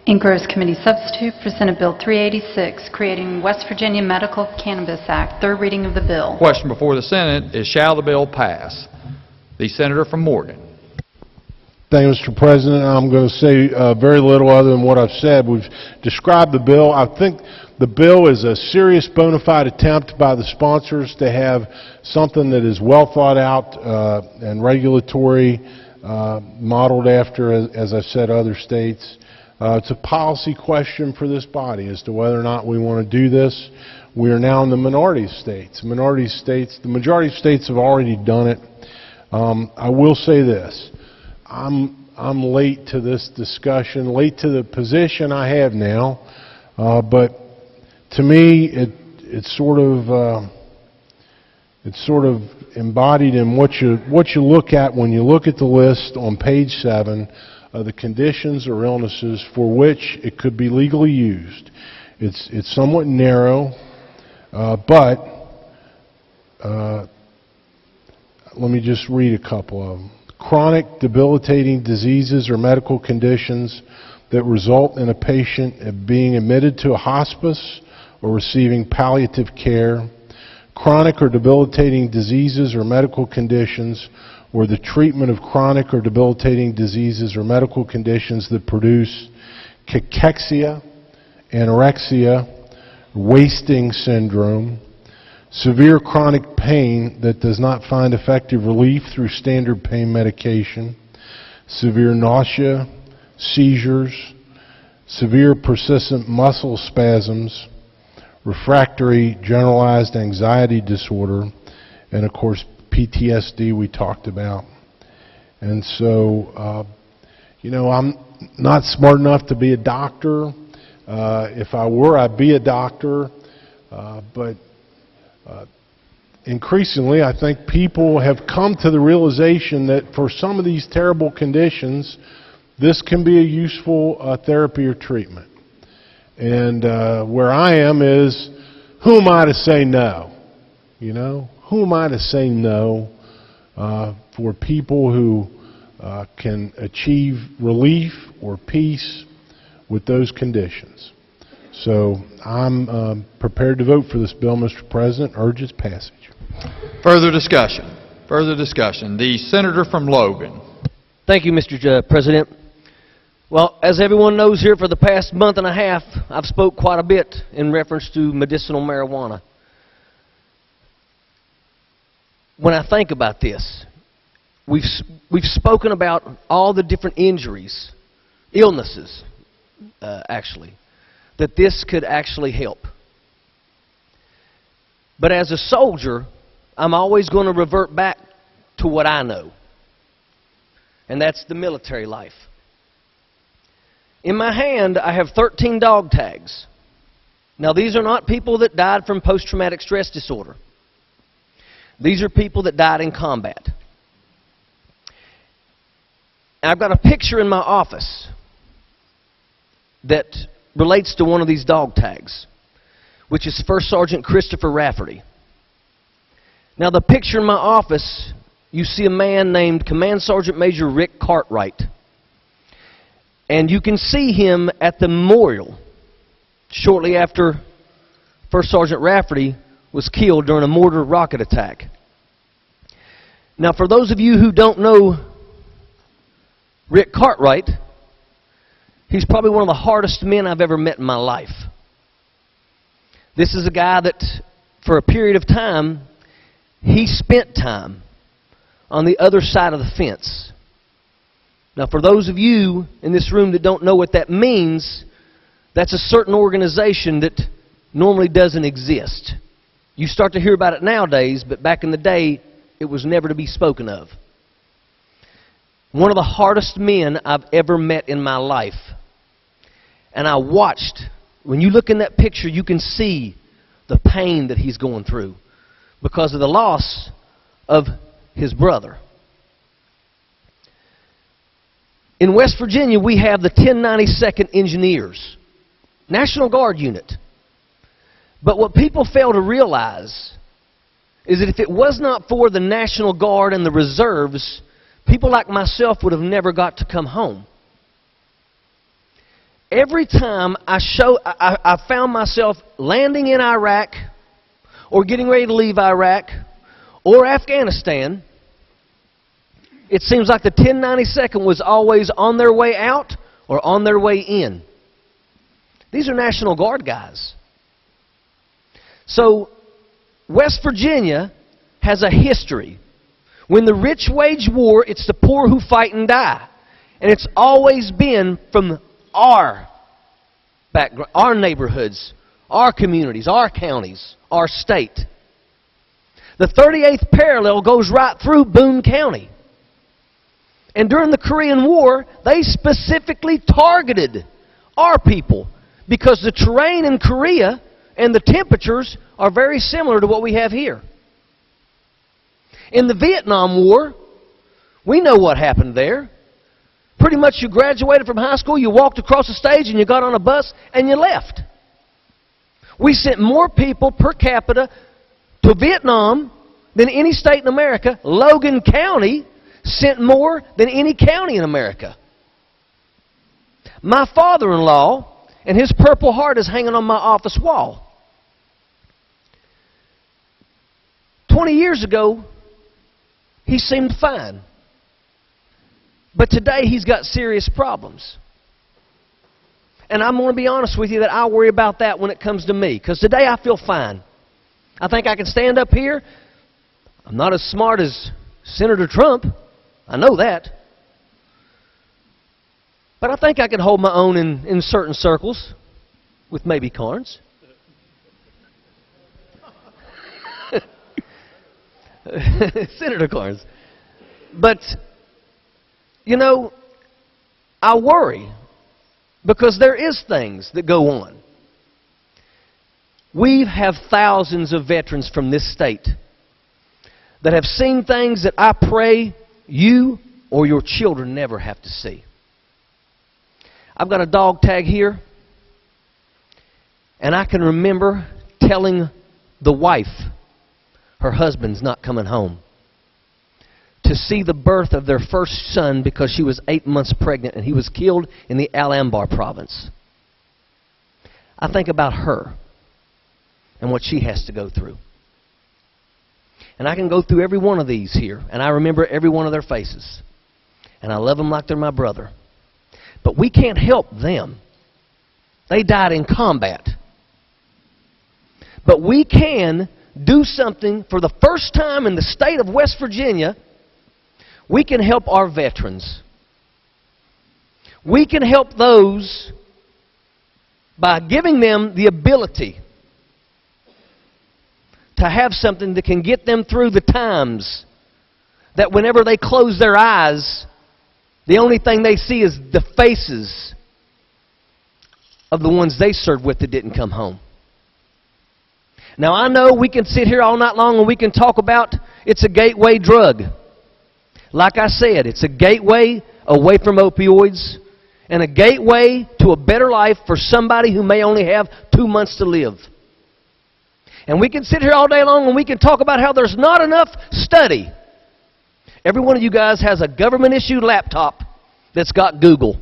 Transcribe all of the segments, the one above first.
Engross Committee Substitute for Senate Bill 386, creating West Virginia Medical Cannabis Act. Third reading of the bill. Question before the Senate is, shall the bill pass? The Senator from Morgan. Thank you, Mr. President. I'm going to say very little other than what I've said. We've described the bill. I think the bill is a serious bona fide attempt by the sponsors to have something that is well thought out and regulatory, modeled after, as I've said, other states. It's a policy question for this body as to whether or not we want to do this. We are now in the minority states. The majority of states have already done it. I will say this. I'm late to this discussion, late to the position I have now, but to me it's sort of embodied in what you look at when you look at the list on page 7 of the conditions or illnesses for which it could be legally used. It's somewhat narrow, but let me just read a couple of them. Chronic debilitating diseases or medical conditions that result in a patient being admitted to a hospice or receiving palliative care. Chronic or debilitating diseases or medical conditions where the treatment of chronic or debilitating diseases or medical conditions that produce cachexia, anorexia, wasting syndrome, severe chronic pain that does not find effective relief through standard pain medication, severe nausea, seizures, severe persistent muscle spasms, refractory generalized anxiety disorder, and of course PTSD we talked about. And so, I'm not smart enough to be a doctor. If I were, I'd be a doctor. But increasingly, I think people have come to the realization that for some of these terrible conditions, this can be a useful therapy or treatment. And where I am is, who am I to say no? Who am I to say no for people who can achieve relief or peace with those conditions? So I'm prepared to vote for this bill, Mr. President. Urge its passage. Further discussion. Further discussion. The Senator from Logan. Thank you, Mr. President. Well, as everyone knows here, for the past month and a half, I've spoke quite a bit in reference to medicinal marijuana. When I think about this, we've spoken about all the different injuries, illnesses, actually, that this could actually help. But as a soldier, I'm always going to revert back to what I know, and that's the military life. In my hand, I have 13 dog tags. Now, these are not people that died from post-traumatic stress disorder. These are people that died in combat. I've got a picture in my office that relates to one of these dog tags, which is First Sergeant Christopher Rafferty. Now, the picture in my office, you see a man named Command Sergeant Major Rick Cartwright. And you can see him at the memorial shortly after First Sergeant Rafferty was killed during a mortar rocket attack. Now, for those of you who don't know Rick Cartwright, he's probably one of the hardest men I've ever met in my life. This is a guy that, for a period of time, he spent time on the other side of the fence. Now, for those of you in this room that don't know what that means, that's a certain organization that normally doesn't exist. You start to hear about it nowadays, but back in the day, it was never to be spoken of. One of the hardest men I've ever met in my life. And I watched, when you look in that picture, you can see the pain that he's going through because of the loss of his brother. In West Virginia, we have the 1092nd Engineers, National Guard unit. But what people fail to realize is that if it was not for the National Guard and the reserves, people like myself would have never got to come home. every time I found myself landing in Iraq or getting ready to leave Iraq or Afghanistan, it seems like the 1092nd was always on their way out or on their way in. These are National Guard guys. So West Virginia has a history. When the rich wage war, it's the poor who fight and die. And it's always been from our background, our neighborhoods, our communities, our counties, our state. The 38th parallel goes right through Boone County. And during the Korean War, they specifically targeted our people because the terrain in Korea and the temperatures are very similar to what we have here. In the Vietnam War, we know what happened there. Pretty much you graduated from high school, you walked across the stage and you got on a bus and you left. We sent more people per capita to Vietnam than any state in America. Logan County sent more than any county in America. My father-in-law and his Purple Heart is hanging on my office wall. 20 years ago, he seemed fine. But today he's got serious problems. And I'm going to be honest with you that I worry about that when it comes to me. Because today I feel fine. I think I can stand up here. I'm not as smart as Senator Trump. I know that. But I think I can hold my own in certain circles with maybe Carnes. Senator Carnes. But, you know, I worry because there is things that go on. We have thousands of veterans from this state that have seen things that I pray you or your children never have to see. I've got a dog tag here, and I can remember telling the wife her husband's not coming home to see the birth of their first son because she was 8 months pregnant and he was killed in the Al-Anbar province. I think about her and what she has to go through. And I can go through every one of these here, and I remember every one of their faces. And I love them like they're my brother. But we can't help them. They died in combat. But we can do something for the first time in the state of West Virginia. We can help our veterans. We can help those by giving them the ability to have something that can get them through the times that whenever they close their eyes, the only thing they see is the faces of the ones they served with that didn't come home. Now, I know we can sit here all night long and we can talk about it's a gateway drug. Like I said, it's a gateway away from opioids and a gateway to a better life for somebody who may only have 2 months to live. And we can sit here all day long and we can talk about how there's not enough study. Every one of you guys has a government-issued laptop that's got Google.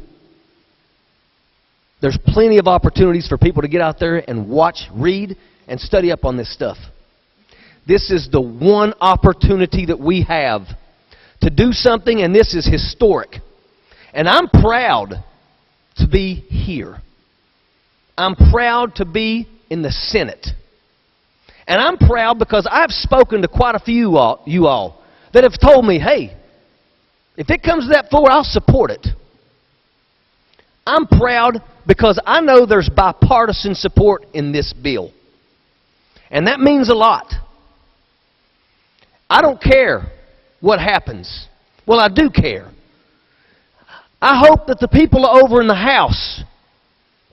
There's plenty of opportunities for people to get out there and watch, read, and study up on this stuff. This is the one opportunity that we have to do something, and this is historic. And I'm proud to be here. I'm proud to be in the Senate. And I'm proud because I've spoken to quite a few you all that have told me, hey, if it comes to that floor, I'll support it. I'm proud because I know there's bipartisan support in this bill. And that means a lot. I don't care what happens. Well, I do care. I hope that the people over in the House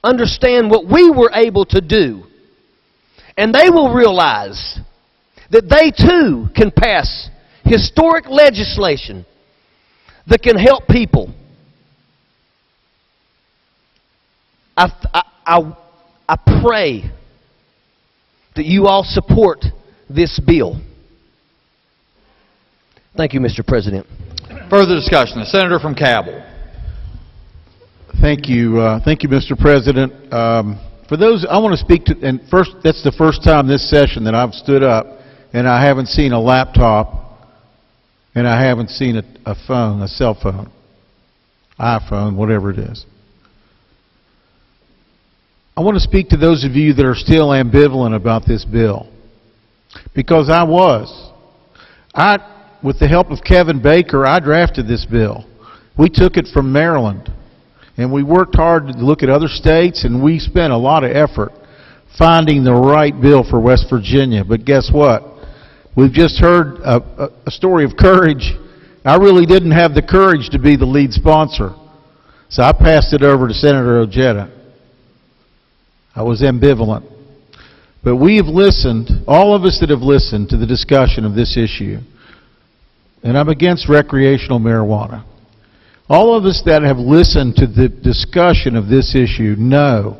understand what we were able to do. And they will realize that they too can pass historic legislation that can help people. I pray that you all support this bill. Thank you, Mr. President. Further discussion. The Senator from Cabell. Thank you, Mr. President. For those, I want to speak to, and first, that's the first time this session that I've stood up and I haven't seen a laptop and I haven't seen a phone, a cell phone, iPhone, whatever it is. I want to speak to those of you that are still ambivalent about this bill, because I was. With the help of Kevin Baker, I drafted this bill. We took it from Maryland, and we worked hard to look at other states, and we spent a lot of effort finding the right bill for West Virginia. But guess what? We've just heard a story of courage. I really didn't have the courage to be the lead sponsor, so I passed it over to Senator Ojeda. I was ambivalent. But we have listened, all of us that have listened to the discussion of this issue, and I'm against recreational marijuana. All of us that have listened to the discussion of this issue know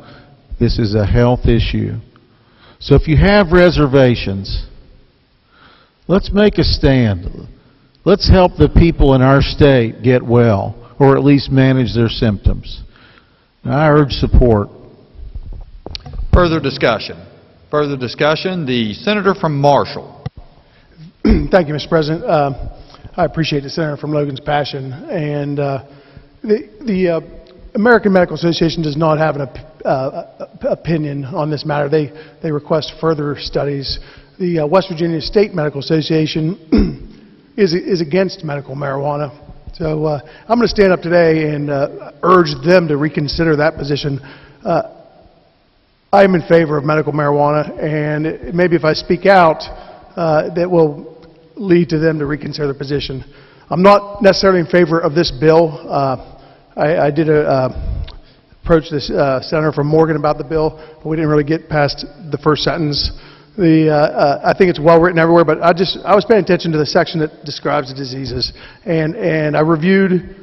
this is a health issue. So if you have reservations, let's make a stand. Let's help the people in our state get well, or at least manage their symptoms. I urge support. Further discussion. Further discussion. The senator from Marshall. Thank you, Mr. President. I appreciate the senator from Logan's passion. And the American Medical Association does not have an opinion on this matter. They request further studies. The West Virginia State Medical Association is against medical marijuana. So I'm going to stand up today and urge them to reconsider that position. I am in favor of medical marijuana, and maybe if I speak out, that will lead to them to reconsider their position. I'm not necessarily in favor of this bill. I did approach this senator from Morgan about the bill, but we didn't really get past the first sentence. I think it's well written everywhere, but I was paying attention to the section that describes the diseases, and I reviewed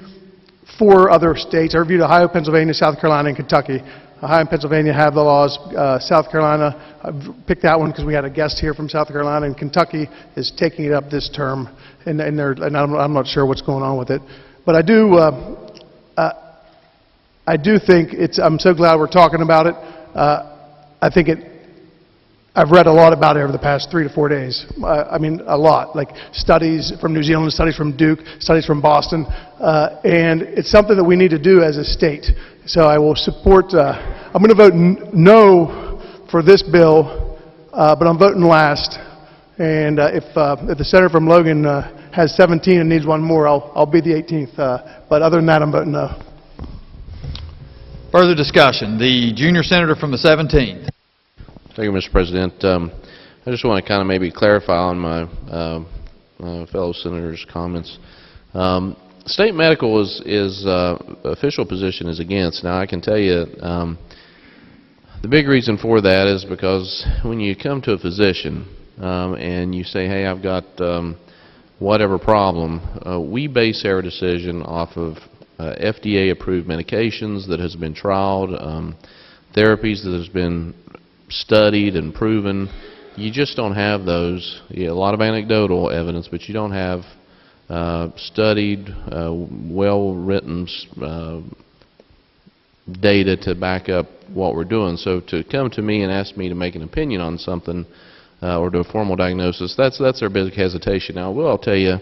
4 other states. I reviewed Ohio, Pennsylvania, South Carolina, and Kentucky. Ohio and Pennsylvania have the laws. South Carolina, I picked that one because we had a guest here from South Carolina, and Kentucky is taking it up this term, and I'm not sure what's going on with it. But I do think I'm so glad we're talking about it. I think I've read a lot about it over the past 3 to 4 days. I mean, a lot, like studies from New Zealand, studies from Duke, studies from Boston, and it's something that we need to do as a state. So I will support, I'm going to vote no for this bill, but I'm voting last. And if the senator from Logan has 17 and needs one more, I'll be the 18th. But other than that, I'm voting no. Further discussion. The junior senator from the 17th. Thank you, Mr. President. I just want to kind of maybe clarify on my fellow senator's comments. State medical is official position is against. Now I can tell you the big reason for that is because when you come to a physician and you say, hey, I've got whatever problem, we base our decision off of FDA approved medications that has been trialed, therapies that has been studied and proven. You just don't have those. A lot of anecdotal evidence, but you don't have studied, well-written data to back up what we're doing. So to come to me and ask me to make an opinion on something or do a formal diagnosis, that's their big hesitation. Now, I'll tell you,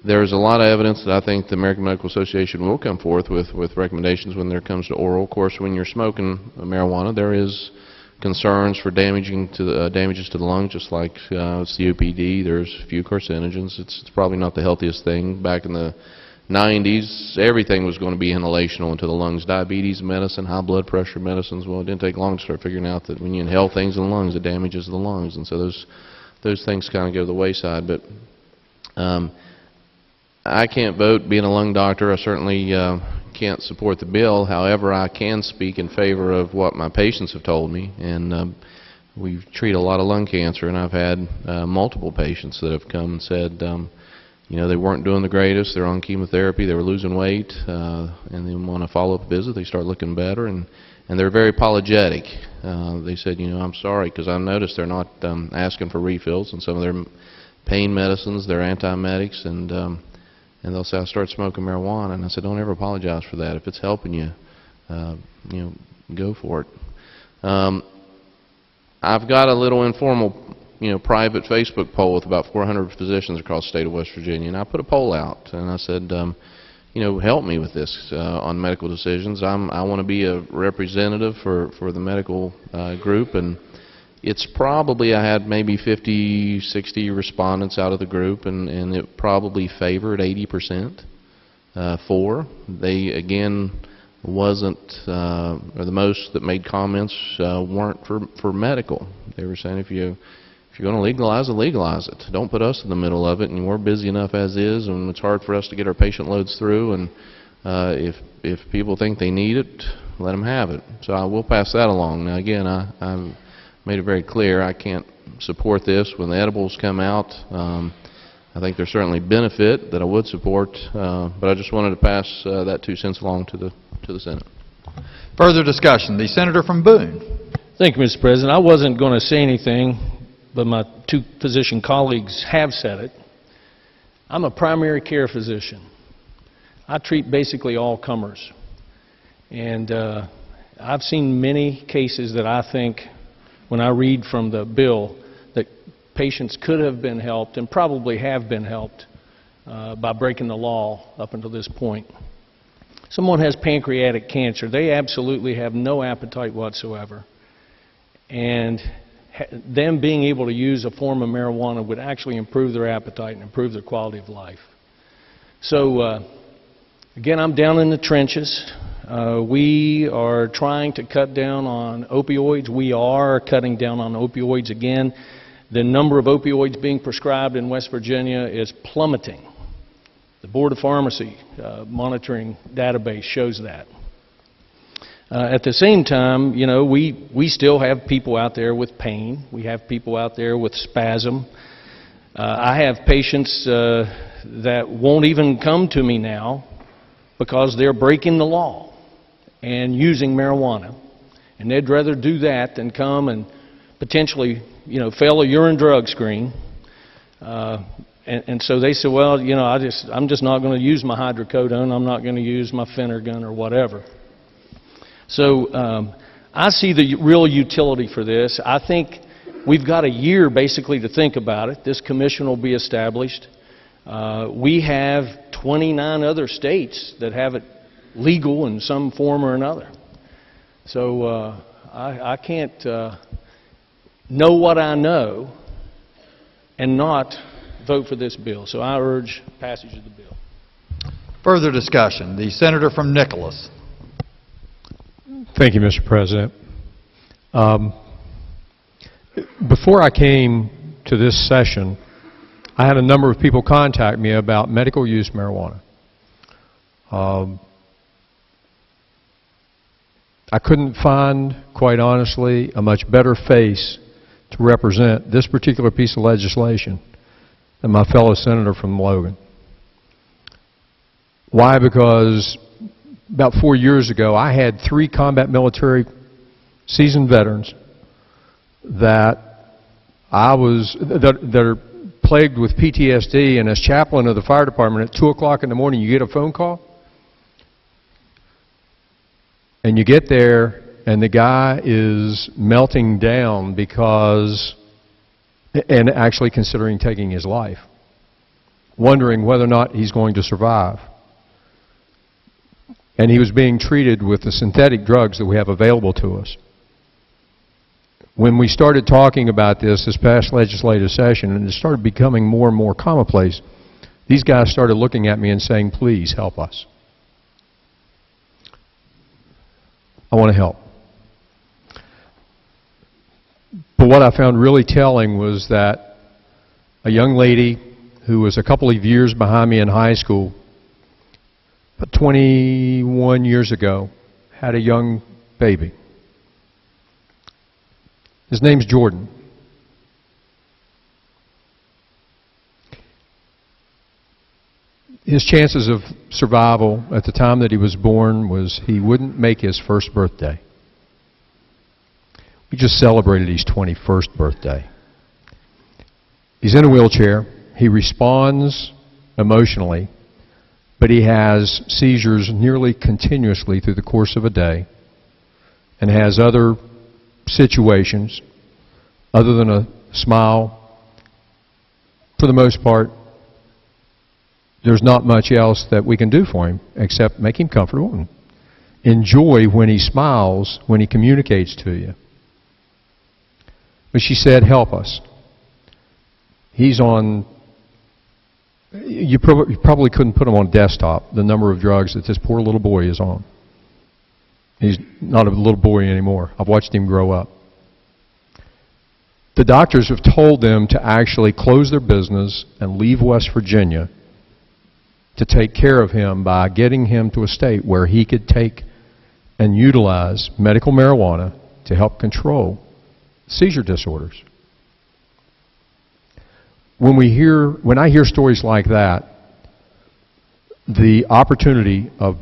there's a lot of evidence that I think the American Medical Association will come forth with recommendations when there comes to oral. Of course, when you're smoking marijuana, there is concerns for damages to the lungs, just like COPD. There's few carcinogens. It's probably not the healthiest thing. Back in the 90s, everything was going to be inhalational into the lungs. Diabetes medicine, high blood pressure medicines. Well, it didn't take long to start figuring out that when you inhale things in the lungs, it damages the lungs, and so those things kind of go to the wayside. But I can't vote being a lung doctor. I certainly can't support the bill. However, I can speak in favor of what my patients have told me, and we treat a lot of lung cancer, and I've had multiple patients that have come and said, you know, they weren't doing the greatest, they're on chemotherapy, they were losing weight, and then when a follow-up visit, they start looking better, and they're very apologetic. They said, you know, I'm sorry, because I noticed they're not asking for refills on some of their pain medicines, their antiemetics, and and they'll say, I started smoking marijuana. And I said, don't ever apologize for that. If it's helping you, you know, go for it. I've got a little informal, you know, private Facebook poll with about 400 physicians across the state of West Virginia, and I put a poll out, and I said, you know, help me with this on medical decisions. I want to be a representative for the medical group, and it's probably, I had maybe 50, 60 respondents out of the group, and it probably favored 80% for. They, again, wasn't, or the most that made comments weren't for medical. They were saying, if you're going to legalize it, legalize it. Don't put us in the middle of it, and we're busy enough as is, and it's hard for us to get our patient loads through, and if people think they need it, let them have it. So I will pass that along. Now again, I've made it very clear I can't support this. When the edibles come out, I think there's certainly benefit that I would support, but I just wanted to pass that 2 cents along to the Senate. Further discussion. The senator from Boone. Thank you, Mr. President. I wasn't going to say anything, but my 2 physician colleagues have said it. I'm a primary care physician. I treat basically all comers. And I've seen many cases that I think, when I read from the bill, that patients could have been helped and probably have been helped by breaking the law up until this point. Someone has pancreatic cancer. They absolutely have no appetite whatsoever. And them being able to use a form of marijuana would actually improve their appetite and improve their quality of life. So, again, I'm down in the trenches. We are trying to cut down on opioids. We are cutting down on opioids again. The number of opioids being prescribed in West Virginia is plummeting. The Board of Pharmacy monitoring database shows that. At the same time, you know, we still have people out there with pain. We have people out there with spasm. I have patients that won't even come to me now because they're breaking the law and using marijuana. And they'd rather do that than come and potentially, you know, fail a urine drug screen. And so they say, well, you know, I'm just not going to use my hydrocodone. I'm not going to use my Phenergan or whatever. So I see the real utility for this. I think we've got a year basically to think about it. This commission will be established. We have 29 other states that have it legal in some form or another. So I can't know what I know and not vote for this bill. So I urge passage of the bill. Further discussion. The senator from Nicholas. Thank you, Mr. President. Before I came to this session, I had a number of people contact me about medical use marijuana. I couldn't find, quite honestly, a much better face to represent this particular piece of legislation than my fellow senator from Logan. Why? Because about 4 years ago, I had 3 combat military seasoned veterans that that are plagued with PTSD, and as chaplain of the fire department, at 2 o'clock in the morning, you get a phone call, and you get there, and the guy is melting down because, and actually considering taking his life, wondering whether or not he's going to survive. And he was being treated with the synthetic drugs that we have available to us. When we started talking about this past legislative session, and it started becoming more and more commonplace, these guys started looking at me and saying, please help us. I want to help. But what I found really telling was that a young lady who was a couple of years behind me in high school, about 21 years ago, had a young baby. His name's Jordan. His chances of survival at the time that he was born was he wouldn't make his first birthday. We just celebrated his 21st birthday. He's in a wheelchair. He responds emotionally but he has seizures nearly continuously through the course of a day and has other situations other than a smile. For the most part, there's not much else that we can do for him except make him comfortable and enjoy when he smiles, when he communicates to you. But she said, help us. He's on, you probably couldn't put him on desktop, the number of drugs that this poor little boy is on. He's not a little boy anymore. I've watched him grow up. The doctors have told them to actually close their business and leave West Virginia to take care of him by getting him to a state where he could take and utilize medical marijuana to help control seizure disorders. When I hear stories like that, the opportunity of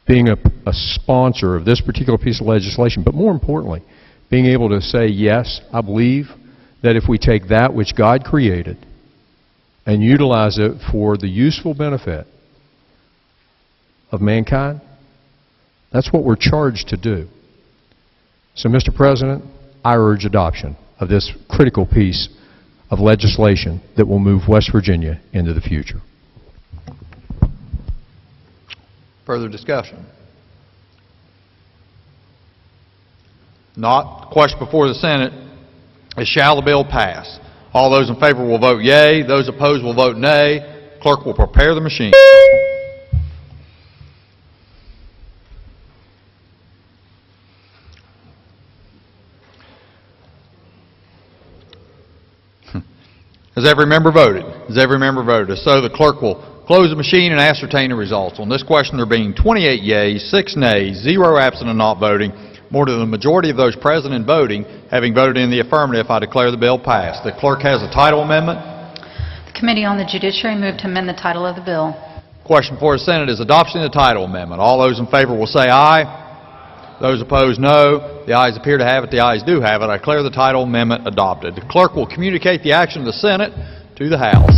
being a sponsor of this particular piece of legislation, but more importantly, being able to say, yes, I believe that if we take that which God created and utilize it for the useful benefit of mankind, that's what we're charged to do. So, Mr. President, I urge adoption of this critical piece of legislation that will move West Virginia into the future. Further discussion? Not. The question before the Senate is, shall the bill pass? All those in favor will vote yea. Those opposed will vote nay. Clerk will prepare the machine. Has every member voted? Has every member voted? So the clerk will close the machine and ascertain the results. On this question, there being 28 yeas, 6 nays, 0 absent and not voting, more than the majority of those present and voting, having voted in the affirmative, I declare the bill passed. The clerk has a title amendment. The Committee on the Judiciary moved to amend the title of the bill. Question before the Senate is adoption of the title amendment. All those in favor will say aye. Those opposed, no. The ayes appear to have it. The ayes do have it. I declare the title amendment adopted. The clerk will communicate the action of the Senate to the House.